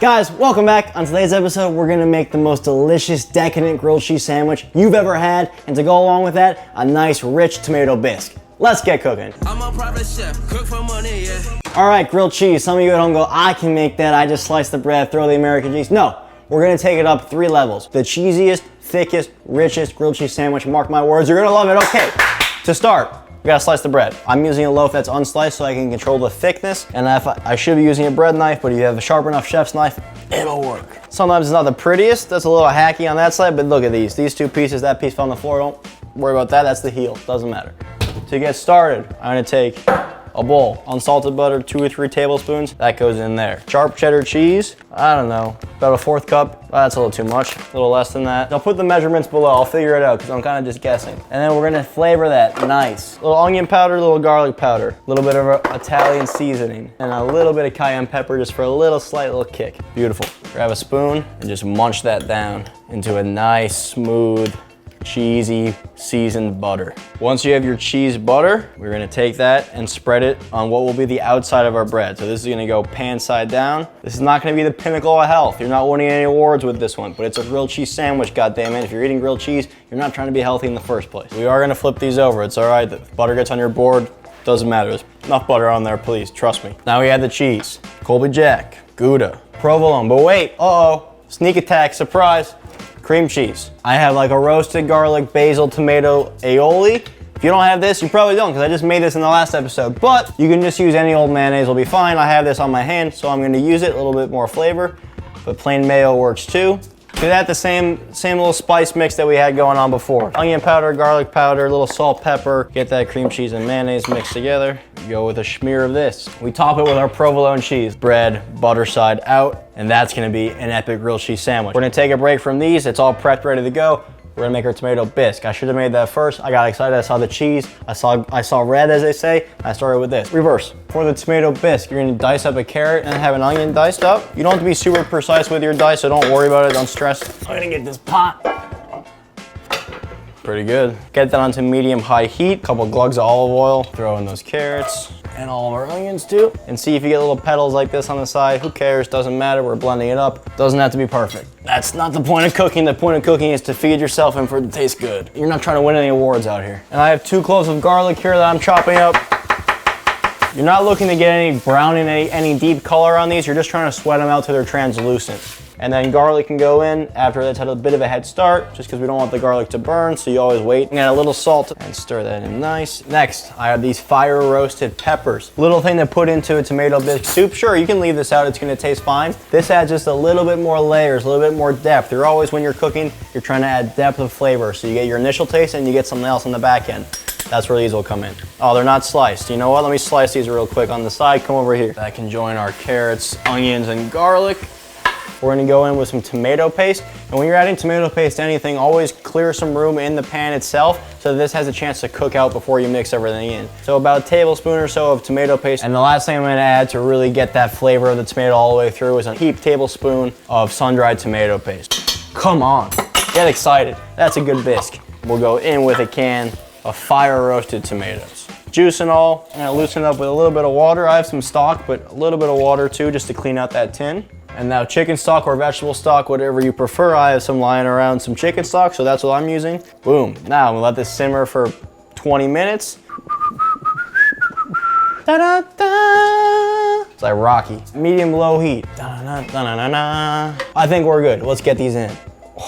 Guys, welcome back. On today's episode, we're gonna make the most delicious, decadent grilled cheese sandwich you've ever had, and to go along with that, a nice, rich tomato bisque. Let's get cooking. I'm a private chef, cook for money, yeah. All right, grilled cheese. Some of you at home go, I can make that. I just slice the bread, throw the American cheese. No, we're gonna take it up 3 levels. The cheesiest, thickest, richest grilled cheese sandwich. Mark my words, you're gonna love it. Okay, to start, we gotta slice the bread. I'm using a loaf that's unsliced so I can control the thickness. And if I should be using a bread knife, but if you have a sharp enough chef's knife, it'll work. Sometimes it's not the prettiest. That's a little hacky on that side, but look at these. These 2 pieces, that piece fell on the floor. Don't worry about that, that's the heel, doesn't matter. To get started, I'm gonna take a bowl, unsalted butter, 2 or 3 tablespoons, that goes in there. Sharp cheddar cheese, I don't know, about a 1/4 cup. That's a little too much, a little less than that. I'll put the measurements below, I'll figure it out because I'm kind of just guessing. And then we're gonna flavor that nice. Little onion powder, little garlic powder, a little bit of Italian seasoning, and a little bit of cayenne pepper just for a slight little kick. Beautiful. Grab a spoon and just munch that down into a nice, smooth, cheesy, seasoned butter. Once you have your cheese butter, we're gonna take that and spread it on what will be the outside of our bread. So this is gonna go pan side down. This is not gonna be the pinnacle of health. You're not winning any awards with this one, but it's a grilled cheese sandwich, goddammit. If you're eating grilled cheese, you're not trying to be healthy in the first place. We are gonna flip these over. It's all right, the butter gets on your board, doesn't matter. There's enough butter on there, please, trust me. Now we add the cheese, Colby Jack, Gouda, provolone, but wait, sneak attack, surprise. Cream cheese. I have like a roasted garlic, basil, tomato, aioli. If you don't have this, you probably don't because I just made this in the last episode, but you can just use any old mayonnaise, will be fine. I have this on my hand, so I'm gonna use it, a little bit more flavor, but plain mayo works too. Do that the same little spice mix that we had going on before. Onion powder, garlic powder, a little salt, pepper. Get that cream cheese and mayonnaise mixed together. Go with a smear of this. We top it with our provolone cheese. Bread, butter side out, and that's gonna be an epic grilled cheese sandwich. We're gonna take a break from these. It's all prepped, ready to go. We're gonna make our tomato bisque. I should have made that first. I got excited, I saw the cheese. I saw red, as they say. I started with this. Reverse. For the tomato bisque, you're gonna dice up a carrot and have an onion diced up. You don't have to be super precise with your dice, so don't worry about it, don't stress. I'm gonna get this pot. Pretty good. Get that onto medium-high heat. Couple glugs of olive oil. Throw in those carrots. And all of our onions too. And see if you get little petals like this on the side. Who cares, doesn't matter, we're blending it up. Doesn't have to be perfect. That's not the point of cooking. The point of cooking is to feed yourself and for it to taste good. You're not trying to win any awards out here. And I have 2 cloves of garlic here that I'm chopping up. You're not looking to get any brown and any deep color on these. You're just trying to sweat them out till they're translucent. And then garlic can go in after that's had a bit of a head start, just because we don't want the garlic to burn, so you always wait. And add a little salt and stir that in nice. Next, I have these fire roasted peppers. Little thing to put into a tomato bisque soup. Sure, you can leave this out, it's gonna taste fine. This adds just a little bit more layers, a little bit more depth. You're always, when you're cooking, you're trying to add depth of flavor, so you get your initial taste and you get something else on the back end. That's where these will come in. Oh, they're not sliced. You know what? Let me slice these real quick on the side. Come over here. That can join our carrots, onions, and garlic. We're gonna go in with some tomato paste. And when you're adding tomato paste to anything, always clear some room in the pan itself so this has a chance to cook out before you mix everything in. So about a tablespoon or so of tomato paste. And the last thing I'm gonna add to really get that flavor of the tomato all the way through is a heaped tablespoon of sun-dried tomato paste. Come on, get excited. That's a good bisque. We'll go in with a can of fire roasted tomatoes. Juice and all, I'm gonna loosen it up with a little bit of water. I have some stock, but a little bit of water too, just to clean out that tin. And now chicken stock or vegetable stock, whatever you prefer. I have some lying around, some chicken stock, so that's what I'm using. Boom. Now I'm gonna let this simmer for 20 minutes. Da-da-da. It's like Rocky. Medium-low heat. Da-da-da-da-da-da. I think we're good. Let's get these in.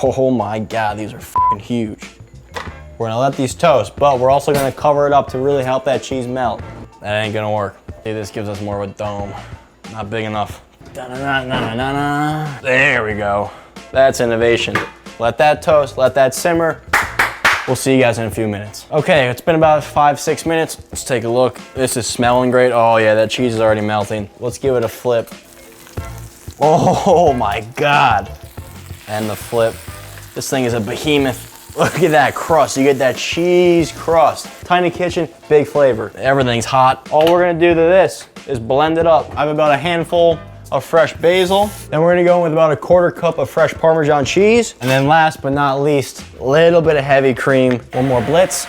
Oh my God, these are f***ing huge. We're gonna let these toast, but we're also gonna cover it up to really help that cheese melt. That ain't gonna work. See, this gives us more of a dome. Not big enough. There we go. That's innovation. Let that toast, let that simmer. We'll see you guys in a few minutes. Okay, it's been about 5-6 minutes. Let's take a look. This is smelling great. Oh yeah, that cheese is already melting. Let's give it a flip. Oh my God. And the flip. This thing is a behemoth. Look at that crust. You get that cheese crust. Tiny kitchen, big flavor. Everything's hot. All we're gonna do to this is blend it up. I have about a handful of fresh basil. Then we're gonna go in with about a 1/4 cup of fresh Parmesan cheese. And then last but not least, a little bit of heavy cream. One more blitz.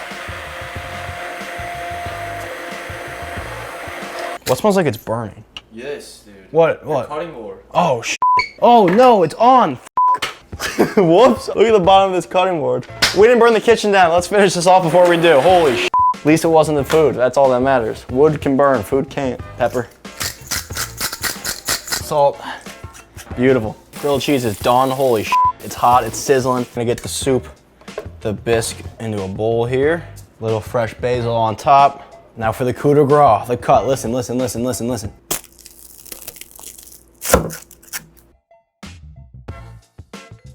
What smells like it's burning? Yes, dude. What? The cutting board. Oh, Oh no, it's on. Whoops, look at the bottom of this cutting board. We didn't burn the kitchen down. Let's finish this off before we do. Holy shit. At least it wasn't the food. That's all that matters. Wood can burn, food can't. Pepper. Salt. Beautiful. Grilled cheese is done. Holy shit. It's hot, it's sizzling. Gonna get the soup, the bisque into a bowl here. Little fresh basil on top. Now for the coup de grace, the cut. Listen, listen, listen, listen, listen.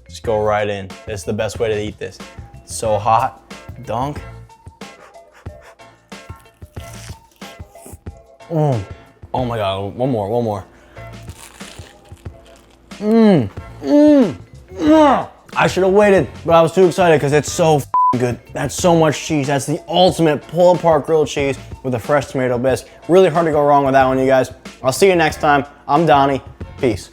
Just go right in. This is the best way to eat this. It's so hot. Dunk. Oh my God, one more, one more. I should have waited, but I was too excited because it's so good. That's so much cheese. That's the ultimate pull apart grilled cheese with a fresh tomato bisque. Really hard to go wrong with that one, you guys. I'll see you next time. I'm Donnie. Peace.